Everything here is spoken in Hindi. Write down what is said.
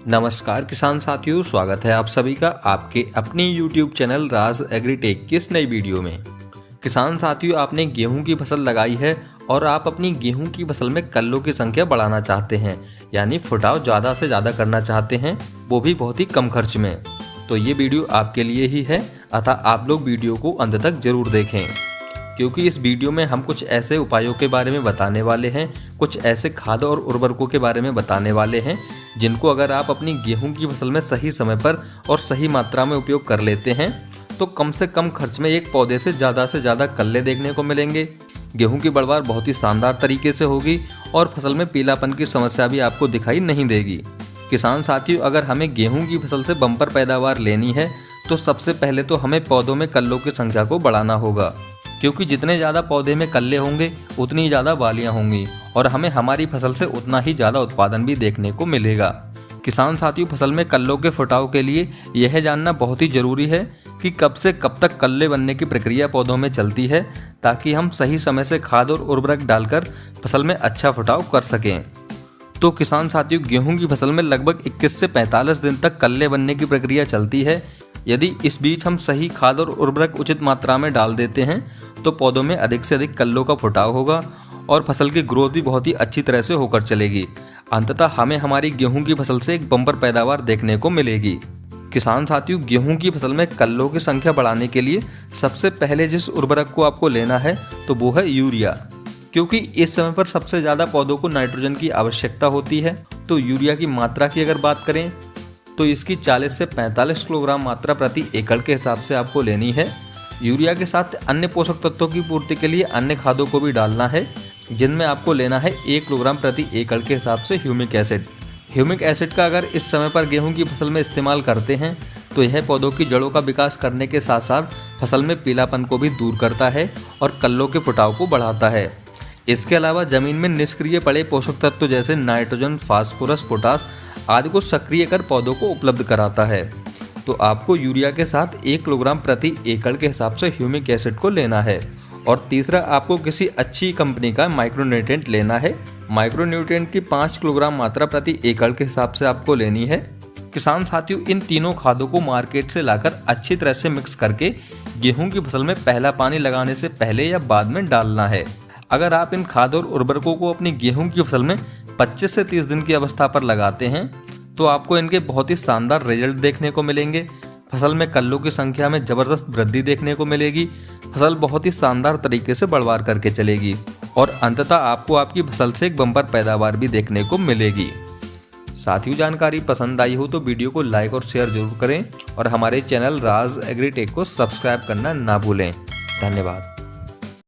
नमस्कार किसान साथियों, स्वागत है आप सभी का आपके अपने YouTube चैनल राज एग्रीटेक की इस नई वीडियो में। किसान साथियों, आपने गेहूं की फसल लगाई है और आप अपनी गेहूं की फसल में कल्लों की संख्या बढ़ाना चाहते हैं, यानी फुटाव ज़्यादा से ज़्यादा करना चाहते हैं, वो भी बहुत ही कम खर्च में। तो ये वीडियो आपके लिए ही है, अतः आप लोग वीडियो को अंत तक जरूर देखें, क्योंकि इस वीडियो में हम कुछ ऐसे उपायों के बारे में बताने वाले हैं, कुछ ऐसे खाद और उर्वरकों के बारे में बताने वाले हैं जिनको अगर आप अपनी गेहूं की फसल में सही समय पर और सही मात्रा में उपयोग कर लेते हैं तो कम से कम खर्च में एक पौधे से ज़्यादा कल्ले देखने को मिलेंगे। गेहूं की बढ़वार बहुत ही शानदार तरीके से होगी और फसल में पीलापन की समस्या भी आपको दिखाई नहीं देगी। किसान साथियों, अगर हमें गेहूं की फसल से बम्पर पैदावार लेनी है तो सबसे पहले तो हमें पौधों में कल्लों की संख्या को बढ़ाना होगा, क्योंकि जितने ज़्यादा पौधे में कल्ले होंगे उतनी ज़्यादा बालियाँ होंगी और हमें हमारी फसल से उतना ही ज़्यादा उत्पादन भी देखने को मिलेगा। किसान साथियों, फसल में कल्लों के फुटाव के लिए यह जानना बहुत ही ज़रूरी है कि कब से कब तक कल्ले बनने की प्रक्रिया पौधों में चलती है, ताकि हम सही समय से खाद और उर्वरक डालकर फसल में अच्छा फुटाव कर सकें। तो किसान साथियों, गेहूं की फसल में लगभग 21 से 45 दिन तक कल्ले बनने की प्रक्रिया चलती है। यदि इस बीच हम सही खाद और उर्वरक उचित मात्रा में डाल देते हैं तो पौधों में अधिक से अधिक कल्लों का फुटाव होगा और फसल की ग्रोथ भी बहुत ही अच्छी तरह से होकर चलेगी। अंततः हमें हमारी गेहूं की फसल से एक बम्पर पैदावार देखने को मिलेगी। किसान साथियों, गेहूं की फसल में कल्लों की संख्या बढ़ाने के लिए सबसे पहले जिस उर्वरक को आपको लेना है तो वो है यूरिया, क्योंकि इस समय पर सबसे ज़्यादा पौधों को नाइट्रोजन की आवश्यकता होती है। तो यूरिया की मात्रा की अगर बात करें तो इसकी 40 से 45 किलोग्राम मात्रा प्रति एकड़ के हिसाब से आपको लेनी है। यूरिया के साथ अन्य पोषक तत्वों की पूर्ति के लिए अन्य खादों को भी डालना है, जिनमें आपको लेना है 1 किलोग्राम प्रति एकड़ के हिसाब से ह्यूमिक एसिड। ह्यूमिक एसिड का अगर इस समय पर गेहूं की फसल में इस्तेमाल करते हैं तो यह पौधों की जड़ों का विकास करने के साथ साथ फसल में पीलापन को भी दूर करता है और कल्लों के फुटाव को बढ़ाता है। इसके अलावा जमीन में निष्क्रिय पड़े पोषक तत्व जैसे नाइट्रोजन, फास्फोरस, पोटास आदि को सक्रिय कर पौधों को उपलब्ध कराता है। तो आपको यूरिया के साथ 1 किलोग्राम प्रति एकड़ के हिसाब से ह्यूमिक एसिड को लेना है। और तीसरा, आपको किसी अच्छी कंपनी का माइक्रोन्यूट्रिएंट लेना है। माइक्रोन्यूट्रिएंट की 5 किलोग्राम मात्रा प्रति एकड़ के हिसाब से आपको लेनी है। किसान साथियों, इन तीनों खादों को मार्केट से लाकर अच्छी तरह से मिक्स करके गेहूं की फसल में पहला पानी लगाने से पहले या बाद में डालना है। अगर आप इन खाद और उर्वरकों को अपनी गेहूं की फसल में 25 से 30 दिन की अवस्था पर लगाते हैं तो आपको इनके बहुत ही शानदार रिजल्ट देखने को मिलेंगे। फसल में कल्लों की संख्या में जबरदस्त वृद्धि देखने को मिलेगी। फसल बहुत ही शानदार तरीके से बढ़वार करके चलेगी और अंततः आपको आपकी फसल से एक बम्पर पैदावार भी देखने को मिलेगी। साथियों, जानकारी पसंद आई हो तो वीडियो को लाइक और शेयर जरूर करें और हमारे चैनल राज एग्रीटेक को सब्सक्राइब करना ना भूलें। धन्यवाद।